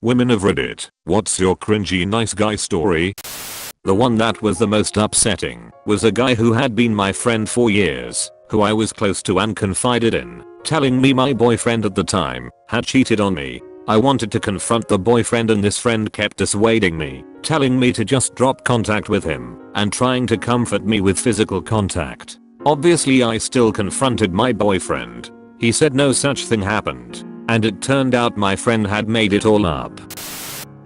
Women of Reddit, what's your cringy nice guy story? The one that was the most upsetting was a guy who had been my friend for years, who I was close to and confided in, telling me my boyfriend at the time had cheated on me. I wanted to confront the boyfriend and this friend kept dissuading me, telling me to just drop contact with him and trying to comfort me with physical contact. Obviously I still confronted my boyfriend. He said no such thing happened, and it turned out my friend had made it all up.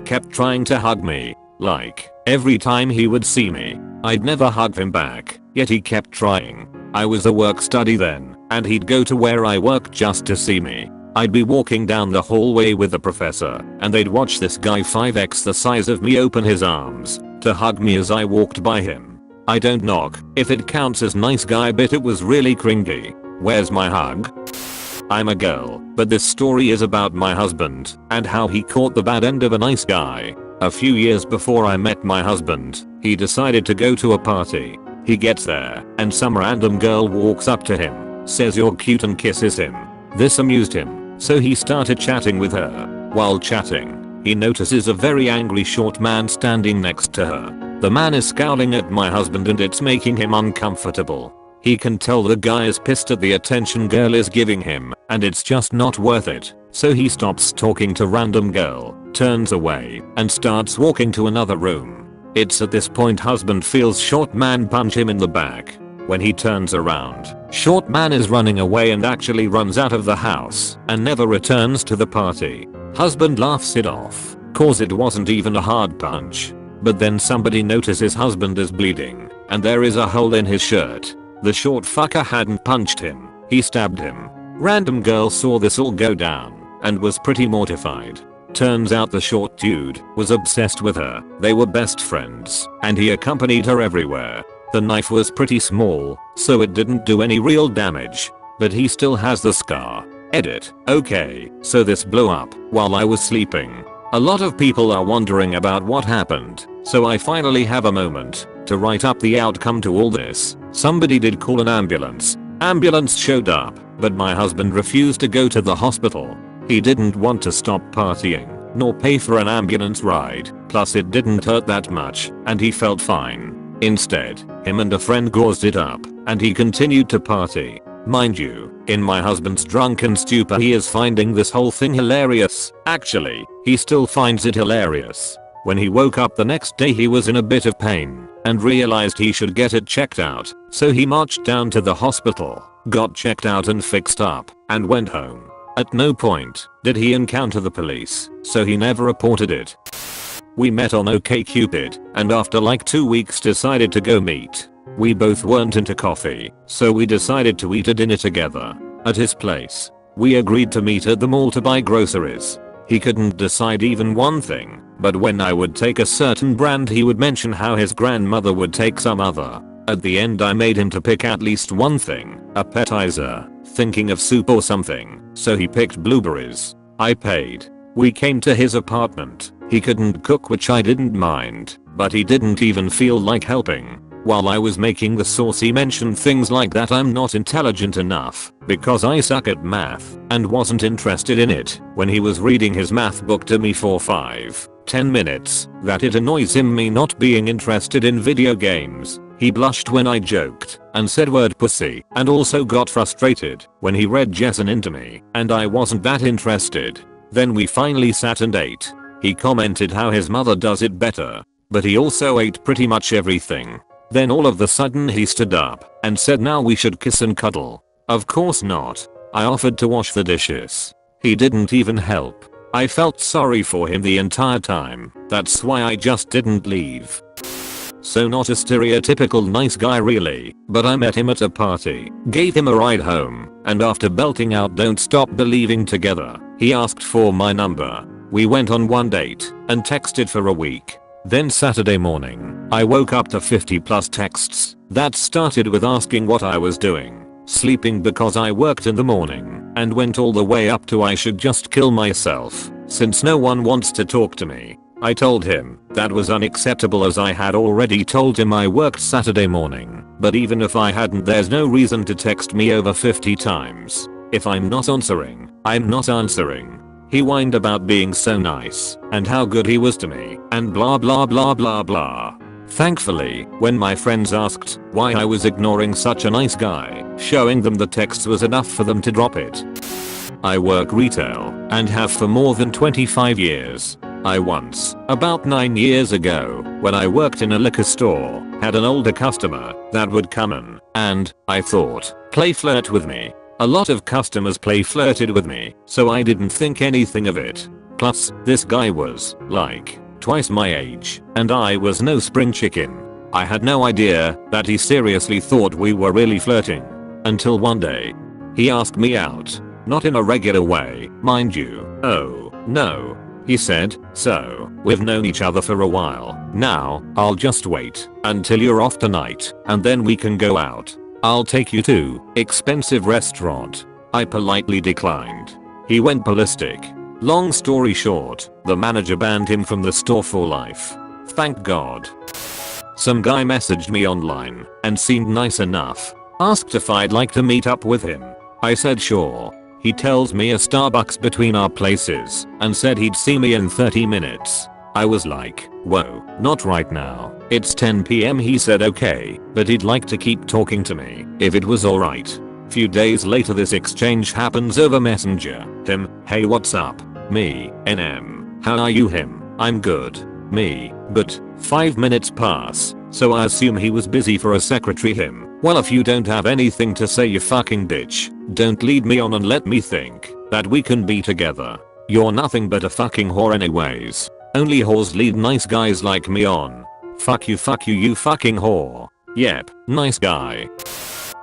Kept trying to hug me, like, every time he would see me, I'd never hug him back, yet he kept trying. I was a work study then, and he'd go to where I work just to see me. I'd be walking down the hallway with the professor, and they'd watch this guy 5x the size of me open his arms to hug me as I walked by him. I don't knock if it counts as nice guy, but it was really cringy. Where's my hug? I'm a girl, but this story is about my husband and how he caught the bad end of a nice guy. A few years before I met my husband, he decided to go to a party. He gets there, and some random girl walks up to him, says you're cute and kisses him. This amused him, so he started chatting with her. While chatting, he notices a very angry short man standing next to her. The man is scowling at my husband and it's making him uncomfortable. He can tell the guy is pissed at the attention girl is giving him, and it's just not worth it. So he stops talking to random girl, turns away, and starts walking to another room. It's at this point husband feels short man punch him in the back. When he turns around, short man is running away and actually runs out of the house and never returns to the party. Husband laughs it off, cause it wasn't even a hard punch. But then somebody notices husband is bleeding, and there is a hole in his shirt. The short fucker hadn't punched him, he stabbed him. Random girl saw this all go down and was pretty mortified. Turns out the short dude was obsessed with her. They were best friends, and he accompanied her everywhere. The knife was pretty small, so it didn't do any real damage, but he still has the scar. Edit. Okay, so this blew up while I was sleeping. A lot of people are wondering about what happened, so I finally have a moment to write up the outcome to all this. Somebody did call an ambulance. Ambulance showed up, but my husband refused to go to the hospital. He didn't want to stop partying, nor pay for an ambulance ride, plus it didn't hurt that much, and he felt fine. Instead, him and a friend gauzed it up, and he continued to party. Mind you, in my husband's drunken stupor he is finding this whole thing hilarious. Actually, he still finds it hilarious. When he woke up the next day he was in a bit of pain and realized he should get it checked out, so he marched down to the hospital, got checked out and fixed up, and went home. At no point did he encounter the police, so he never reported it. We met on OkCupid, and after like 2 weeks decided to go meet. We both weren't into coffee, so we decided to eat a dinner together at his place. We agreed to meet at the mall to buy groceries. He couldn't decide even one thing, but when I would take a certain brand he would mention how his grandmother would take some other. At the end I made him to pick at least one thing, appetizer, thinking of soup or something, so he picked blueberries. I paid. We came to his apartment. He couldn't cook, which I didn't mind, but he didn't even feel like helping. While I was making the sauce he mentioned things like that I'm not intelligent enough because I suck at math and wasn't interested in it when he was reading his math book to me for 5-10 minutes, that it annoys him me not being interested in video games. He blushed when I joked and said word pussy, and also got frustrated when he read Jason into me and I wasn't that interested. Then we finally sat and ate. He commented how his mother does it better, but he also ate pretty much everything. Then all of a sudden he stood up and said now we should kiss and cuddle. Of course not. I offered to wash the dishes. He didn't even help. I felt sorry for him the entire time. That's why I just didn't leave. So not a stereotypical nice guy really, but I met him at a party, gave him a ride home, and after belting out "Don't Stop Believing" together, he asked for my number. We went on one date and texted for a week. Then Saturday morning, I woke up to 50+ texts that started with asking what I was doing, sleeping because I worked in the morning, and went all the way up to I should just kill myself since no one wants to talk to me. I told him that was unacceptable as I had already told him I worked Saturday morning, but even if I hadn't there's no reason to text me over 50 times. If I'm not answering, I'm not answering. He whined about being so nice and how good he was to me and blah blah blah blah blah. Thankfully, when my friends asked why I was ignoring such a nice guy, showing them the text was enough for them to drop it. I work retail and have for more than 25 years. I once, about 9 years ago, when I worked in a liquor store, had an older customer that would come in and, I thought, play flirt with me. A lot of customers play flirted with me, so I didn't think anything of it. Plus, this guy was, like, twice my age, and I was no spring chicken. I had no idea that he seriously thought we were really flirting. Until one day, he asked me out. Not in a regular way, mind you. Oh, no. He said, so, we've known each other for a while. Now, I'll just wait until you're off tonight, and then we can go out. I'll take you to expensive restaurant. I politely declined. He went ballistic. Long story short, the manager banned him from the store for life. Thank God. Some guy messaged me online and seemed nice enough. Asked if I'd like to meet up with him. I said sure. He tells me a Starbucks between our places and said he'd see me in 30 minutes. I was like, whoa, not right now. It's 10 PM. He said okay, but he'd like to keep talking to me if it was alright. Few days later this exchange happens over Messenger. Him, hey what's up? Me, NM, how are you? Him, I'm good. Me, but 5 minutes pass, so I assume he was busy for a secretary. Him, well if you don't have anything to say you fucking bitch, don't lead me on and let me think that we can be together. You're nothing but a fucking whore anyways. Only whores lead nice guys like me on. Fuck you you fucking whore. Yep, nice guy.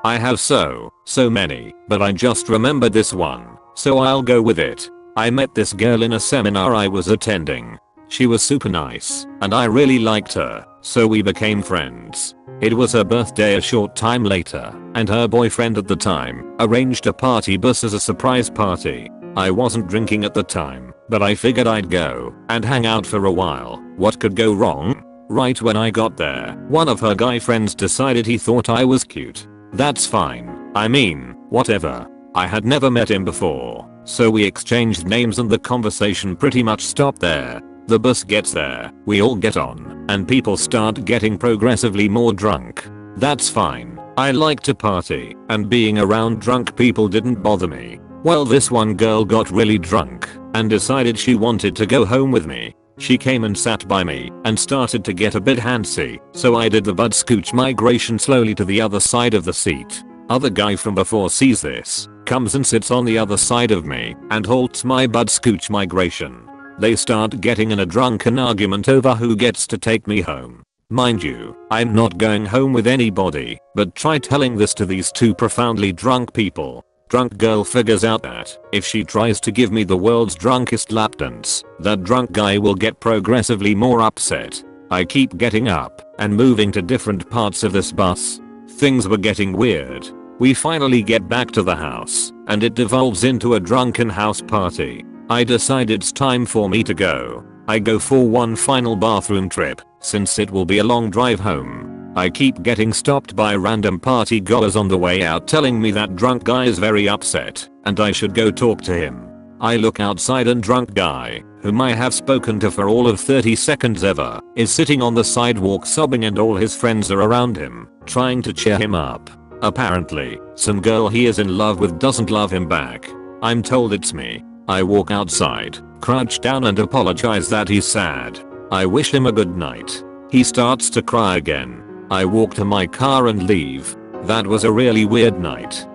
I have so many, but I just remembered this one, so I'll go with it. I met this girl in a seminar I was attending. She was super nice, and I really liked her, so we became friends. It was her birthday a short time later, and her boyfriend at the time arranged a party bus as a surprise party. I wasn't drinking at the time, but I figured I'd go and hang out for a while. What could go wrong? Right when I got there, one of her guy friends decided he thought I was cute. That's fine. I mean, whatever. I had never met him before, so we exchanged names and the conversation pretty much stopped there. The bus gets there, we all get on, and people start getting progressively more drunk. That's fine. I like to party, and being around drunk people didn't bother me. Well, this one girl got really drunk and decided she wanted to go home with me. She came and sat by me and started to get a bit handsy, so I did the butt scooch migration slowly to the other side of the seat. Other guy from before sees this, comes and sits on the other side of me and halts my butt scooch migration. They start getting in a drunken argument over who gets to take me home. Mind you, I'm not going home with anybody, but try telling this to these two profoundly drunk people. Drunk girl figures out that if she tries to give me the world's drunkest lap dance, that drunk guy will get progressively more upset. I keep getting up and moving to different parts of this bus. Things were getting weird. We finally get back to the house, and it devolves into a drunken house party. I decide it's time for me to go. I go for one final bathroom trip, since it will be a long drive home. I keep getting stopped by random party goers on the way out telling me that drunk guy is very upset, and I should go talk to him. I look outside and drunk guy, whom I have spoken to for all of 30 seconds ever, is sitting on the sidewalk sobbing and all his friends are around him, trying to cheer him up. Apparently, some girl he is in love with doesn't love him back. I'm told it's me. I walk outside, crouch down and apologize that he's sad. I wish him a good night. He starts to cry again. I walk to my car and leave. That was a really weird night.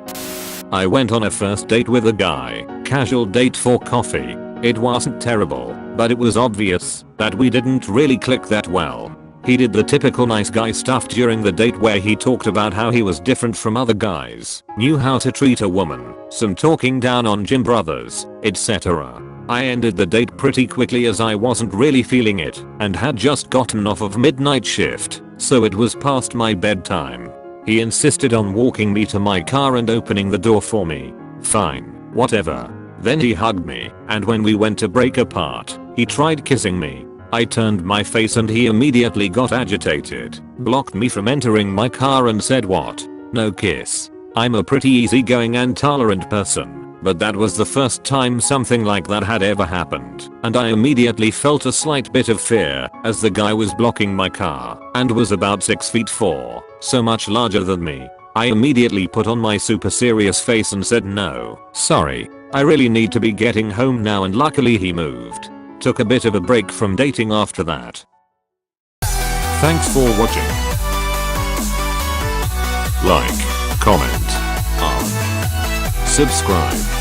I went on a first date with a guy, casual date for coffee. It wasn't terrible, but it was obvious that we didn't really click that well. He did the typical nice guy stuff during the date where he talked about how he was different from other guys, knew how to treat a woman, some talking down on gym brothers, etc. I ended the date pretty quickly as I wasn't really feeling it and had just gotten off of midnight shift, so it was past my bedtime. He insisted on walking me to my car and opening the door for me. Fine, whatever. Then he hugged me, and when we went to break apart, he tried kissing me. I turned my face and he immediately got agitated, blocked me from entering my car and said what? No kiss. I'm a pretty easygoing and tolerant person. But that was the first time something like that had ever happened, and I immediately felt a slight bit of fear as the guy was blocking my car and was about 6'4", so much larger than me. I immediately put on my super serious face and said, "No, sorry, I really need to be getting home now," and luckily he moved. Took a bit of a break from dating after that. Thanks for watching. Like, comment, subscribe.